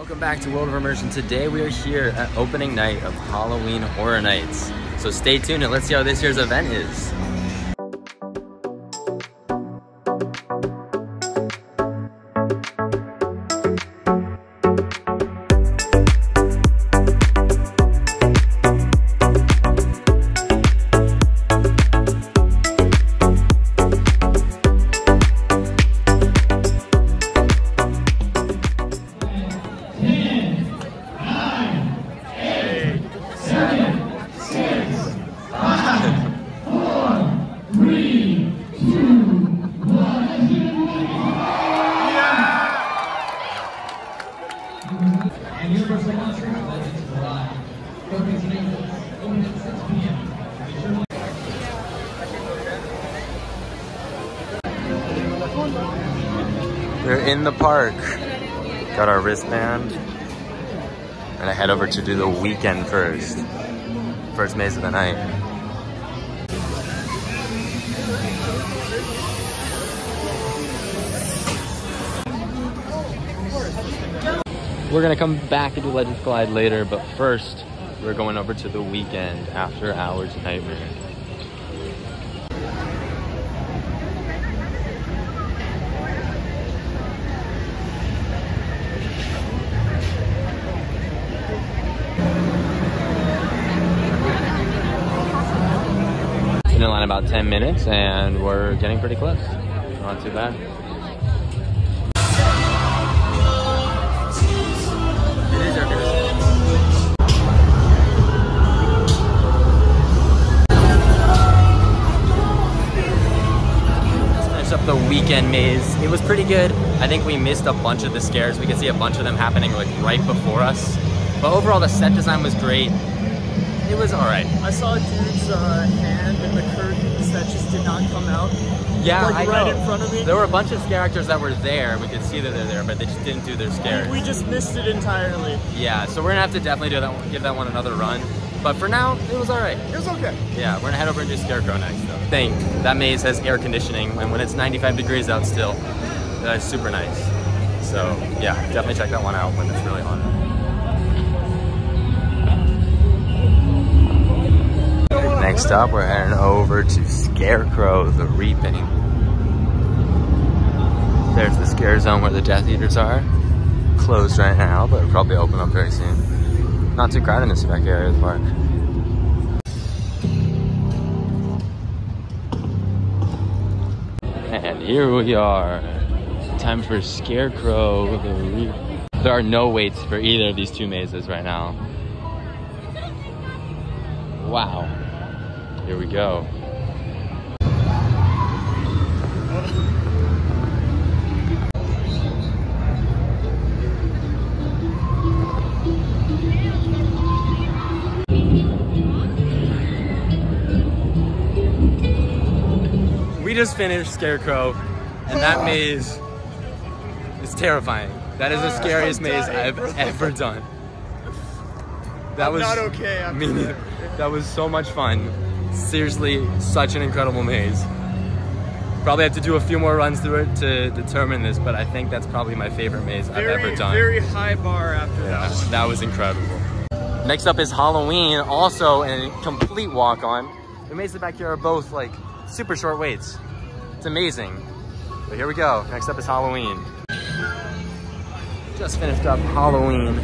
Welcome back to World of Immersion. Today we are here at opening night of Halloween Horror Nights. So stay tuned and let's see how this year's event is. We're in the park. Got our wristband. And I head over to do the weekend first. First maze of the night. We're gonna come back and do Legends Collide later, but first, we're going over to the weekend after hours nightmare. Been in line about 10 minutes and we're getting pretty close. Not too bad. Up the weekend maze. It was pretty good. I think we missed a bunch of the scares. We could see a bunch of them happening like right before us. But overall the set design was great. It was alright. I saw a dude's hand in the curtains that just did not come out. Yeah, like, right in front of me. There were a bunch of scare actors that were there. We could see that they're there, but they just didn't do their scares. We just missed it entirely. Yeah, so we're gonna have to definitely do that, give that one another run. But for now, it was alright. It was okay. Yeah, we're gonna head over and do Scarecrow next though. I think that maze has air conditioning, and when it's 95 degrees out still, that's super nice. So yeah, definitely check that one out when it's really hot. Next up, we're heading over to Scarecrow, the Reaping. There's the scare zone where the Death Eaters are. Closed right now, but it'll probably open up very soon. Not too crowded in this back area of the park. And here we are. Time for Scarecrow, the Reaping. There are no waits for either of these two mazes right now. Wow. Here we go. We just finished Scarecrow, and that maze is terrifying. That is the scariest maze I've ever done. That was not okay after that. That was so much fun. Seriously, such an incredible maze. Probably have to do a few more runs through it to determine this, but I think that's probably my favorite maze I've ever done. Very high bar after that one. That was incredible. Next up is Halloween, also a complete walk-on. The mazes back here are both like super short waits. It's amazing. But here we go. Next up is Halloween. Just finished up Halloween.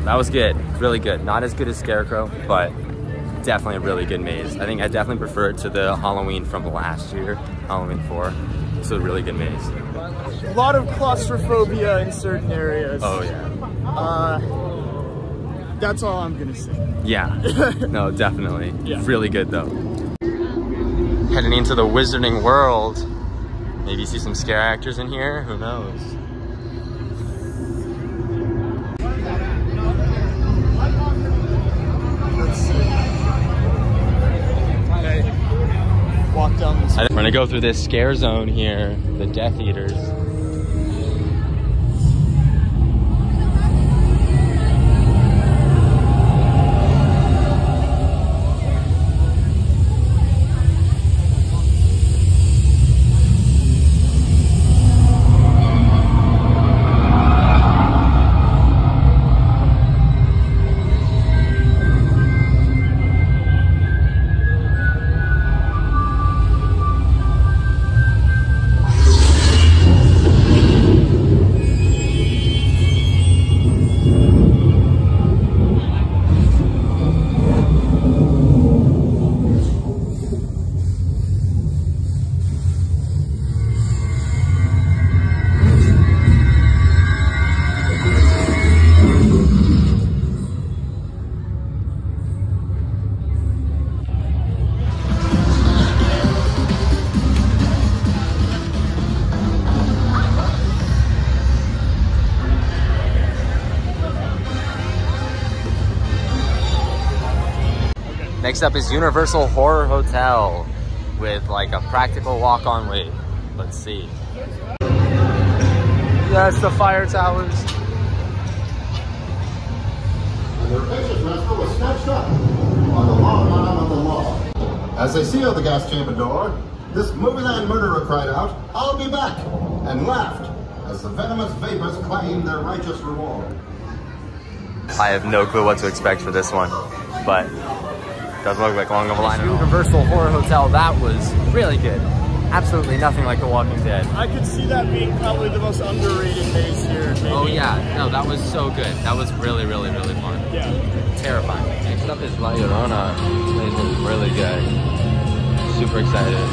That was good, really good. Not as good as Scarecrow, but definitely a really good maze. I think I definitely prefer it to the Halloween from last year, Halloween 4. It's a really good maze. A lot of claustrophobia in certain areas. Oh yeah. That's all I'm gonna say. Yeah, no, definitely. Yeah. Really good though. Heading into the Wizarding World. Maybe see some scare actors in here, who knows? Walk down this. We're gonna go through this scare zone here, the Death Eaters. Next up is Universal Horror Hotel with like a practical walk-on wait. Let's see. That's the fire towers. Their patient restroom was snatched up by the law, not of the law. As they sealed the gas chamber door, this movie-land murderer cried out, "I'll be back," and laughed as the venomous vapors claimed their righteous reward. I have no clue what to expect for this one, but it doesn't look like long of a line at all. Universal Horror Hotel, that was really good. Absolutely nothing like The Walking Dead. I could see that being probably the most underrated maze here. Maybe. Oh yeah, no, that was so good. That was really, really, really fun. Yeah. Terrifying. Next up is La Llorona. This was really good. Super excited.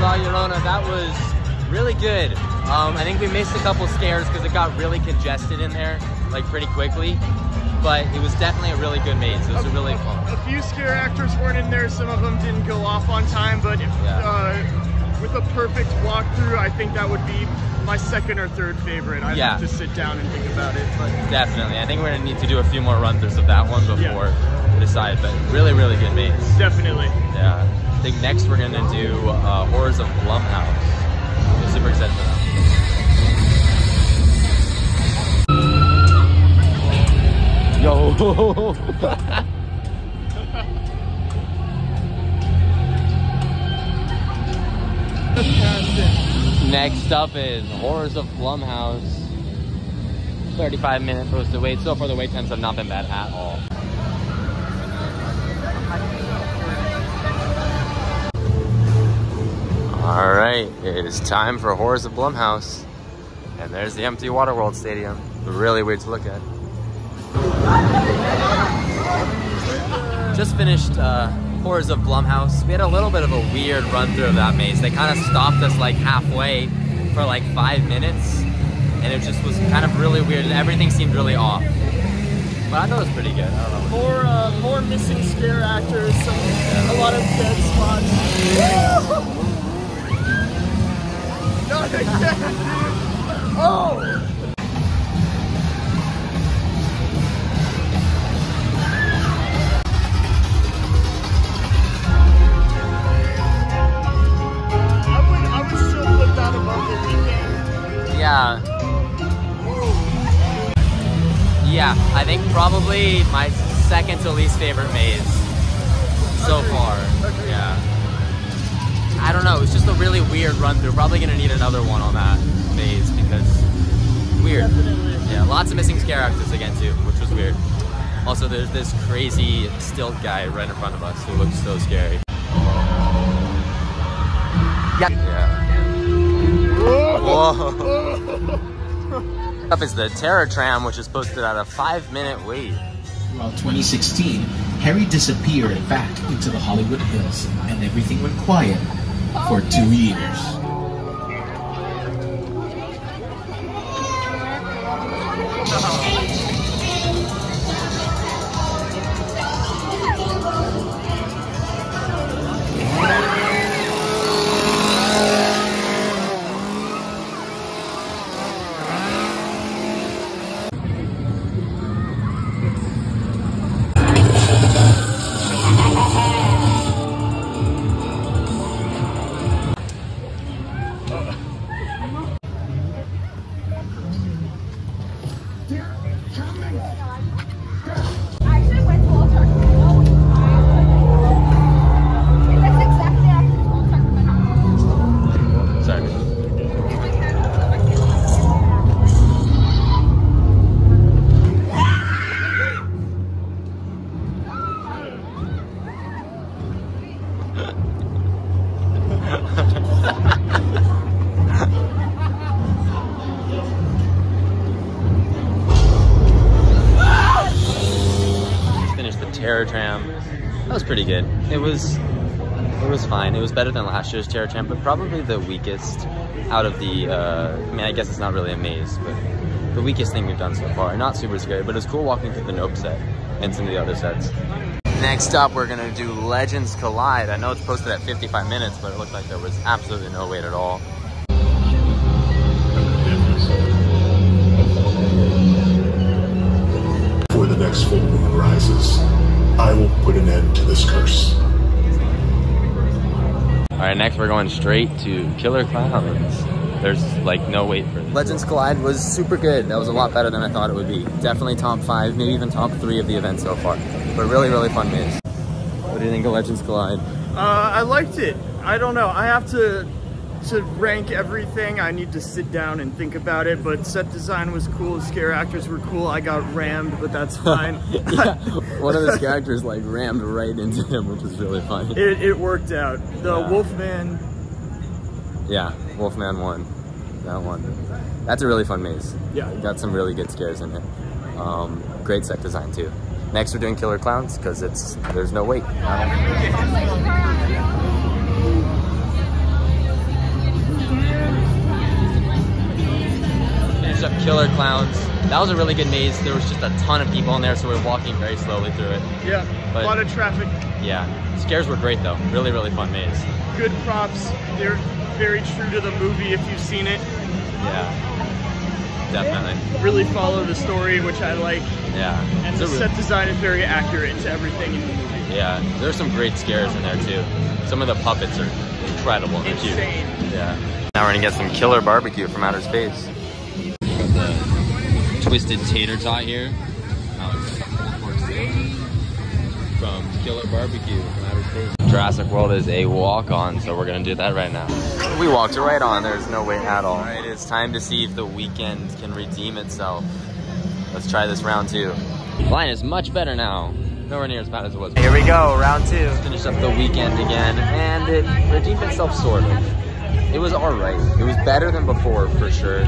La Llorona, that was really good. I think we missed a couple scares because it got really congested in there, like pretty quickly. But it was definitely a really good maze. It was really fun. A few scare actors weren't in there. Some of them didn't go off on time. But if, with a perfect walkthrough, I think that would be my second or third favorite. I'd have to sit down and think about it. But definitely. I think we're going to need to do a few more run-throughs of that one before we decide. But really, really good maze. Definitely. Yeah. I think next we're gonna do Horrors of Blumhouse. I'm super excited for that. Yo! Next up is Horrors of Blumhouse. 35-minute posted wait. So far the wait times have not been bad at all. All right, it is time for Horrors of Blumhouse. And there's the empty Waterworld Stadium. Really weird to look at. Just finished Horrors of Blumhouse. We had a little bit of a weird run through of that maze. They kind of stopped us like halfway for like 5 minutes. And it just was kind of really weird. Everything seemed really off. But I thought it was pretty good. I don't know. More missing scare actors, a lot of dead spots. Not again, dude. Oh! I would still put that above the weekend. Yeah. Yeah, I think probably my second to least favorite maze so far. Yeah. I don't know, it's just a really weird run through. Probably gonna need another one on that maze because weird. Definitely. Yeah, lots of missing scare actors again too, which was weird. Also, there's this crazy stilt guy right in front of us who looks so scary. Yeah. Whoa. Up is the Terror Tram, which is posted at a 5-minute wait. Throughout 2016, Harry disappeared back into the Hollywood Hills, and everything went quiet for 2 years. Terror Tram. That was pretty good. It was It was fine. It was better than last year's Terror Champ, but probably the weakest out of the, I mean, I guess it's not really a maze, but the weakest thing we've done so far. Not super scary, but it was cool walking through the Nope set and some of the other sets. Next up, we're gonna do Legends Collide. I know it's posted at 55 minutes, but it looked like there was absolutely no wait at all. Before the next full moon rises, I will put an end to this curse. All right, next we're going straight to Killer Clowns. There's like no wait for this. Legends Collide was super good. That was a lot better than I thought it would be. Definitely top 5, maybe even top 3 of the event so far. But really, really fun maze. What do you think of Legends Collide? I liked it. I don't know. I have to rank everything. I need to sit down and think about it, but set design was cool. Scare actors were cool. I got rammed, but that's fine. Yeah, one of the scare actors like rammed right into him, which was really funny. It worked out. The Wolfman. Yeah, Wolfman won. That one. That's a really fun maze. Yeah. Got some really good scares in it. Great set design too. Next we're doing Killer Clowns because there's no wait. Finished up Killer Clowns. That was a really good maze. There was just a ton of people in there, so we were walking very slowly through it. Yeah, but, a lot of traffic. Yeah, scares were great though. Really, really fun maze. Good props. They're very true to the movie if you've seen it. Yeah, definitely. Really follow the story, which I like. Yeah. And the set design is very accurate to everything in the movie. Yeah, there's some great scares in there too. Some of the puppets are incredible. They're insane. Cute. Yeah. Now we're gonna get some Killer Barbecue from outer space. Got the twisted tater tot here. From Killer Barbecue from outer space. Jurassic World is a walk-on, so we're gonna do that right now. We walked right on. There's no wait at all. All right, it's time to see if the weekend can redeem itself. Let's try this round 2. Line is much better now. Nowhere near as bad as it was. Here we go, round 2. Finish up the weekend again, and it redeemed itself sort of. It was all right. It was better than before for sure.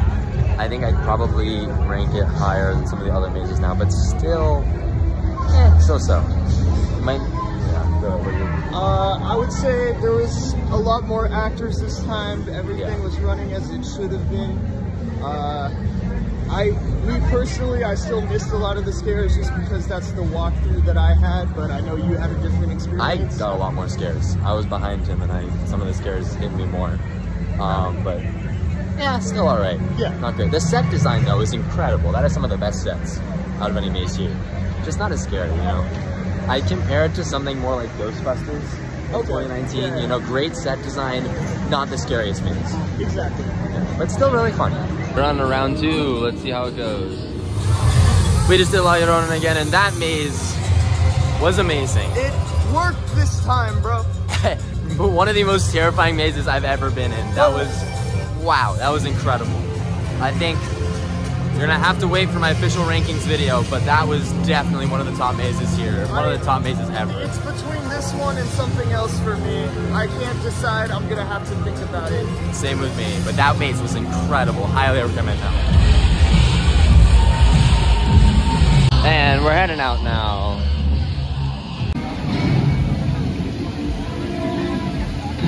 I think I'd probably rank it higher than some of the other mazes now, but still, so-so. I would say there was a lot more actors this time. Everything was running as it should have been. Me personally, I still missed a lot of the scares just because that's the walkthrough that I had, but I know you had a different experience. I got a lot more scares. I was behind him and some of the scares hit me more. But yeah, still all right. Yeah. Not good. The set design though is incredible. That is some of the best sets out of any maze here. Just not as scary, you know. I compare it to something more like Ghostbusters. 2019, yeah. You know, great set design, not the scariest maze. Exactly. Yeah, but still really fun. We're on to round 2. Let's see how it goes. We just did La Llorona again, and that maze was amazing. It worked this time, bro. But one of the most terrifying mazes I've ever been in. That was, wow, that was incredible. I think you're gonna have to wait for my official rankings video, but that was definitely one of the top mazes here. One of the top mazes ever. It's between this one and something else for me. I can't decide. I'm gonna have to think about it. Same with me, but that maze was incredible. Highly recommend that one. And we're heading out now.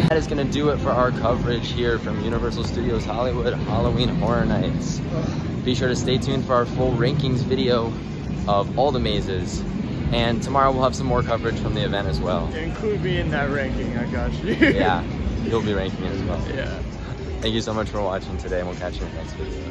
That is gonna do it for our coverage here from Universal Studios Hollywood Halloween Horror Nights. Be sure to stay tuned for our full rankings video of all the mazes. And tomorrow we'll have some more coverage from the event as well. Include me in that ranking, I got you. Yeah, you'll be ranking it as well. Yeah. Thank you so much for watching today, and we'll catch you in the next video.